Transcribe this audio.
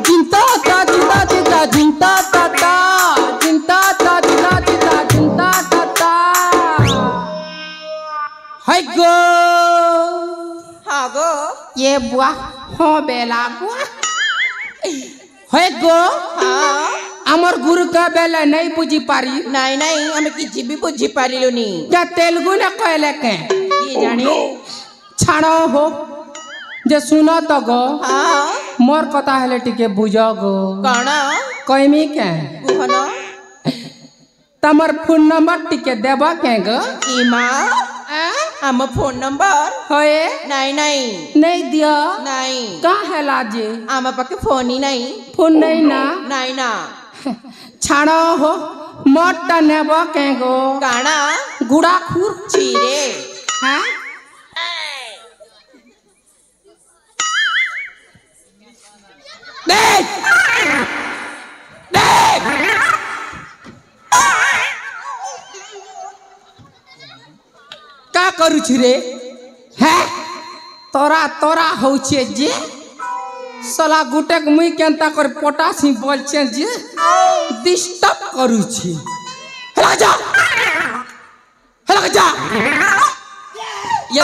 जिंता ता जिंता जिंता जिंता ता ता जिंता ता जिंता जिंता जिंता ता ता हाय गो हाँ गो ये बुआ हो बेला बुआ हाय गो हाँ আমার গুরু কা বেলা নাই বুঝি পারি नहीं नहीं हमें किसी भी बुझी पारिलुनी क्या तेलुगु ने कहले के ये जाने छाड़ो हो जे सुनो तो गो हाँ मोर कथा हेले टिके बुझो गो कौन कहमी के कुहना तमर फोन नंबर टिके देबो के गो ईमा हम फोन नंबर होए नहीं नहीं नहीं दियो नहीं का हेला जे हम पाके फोन ही नहीं फोन नहीं ना नहीं ना छाड़ो हो मोट नेबो के गो काना गुड़ा खुर चीरे हैं देख देख का करू छी रे हैं तोरा तोरा हो छे जे साला गुटेक मुई केनता कर पोटासी बोल छे जे डिस्टर्ब करू छी हला जा ये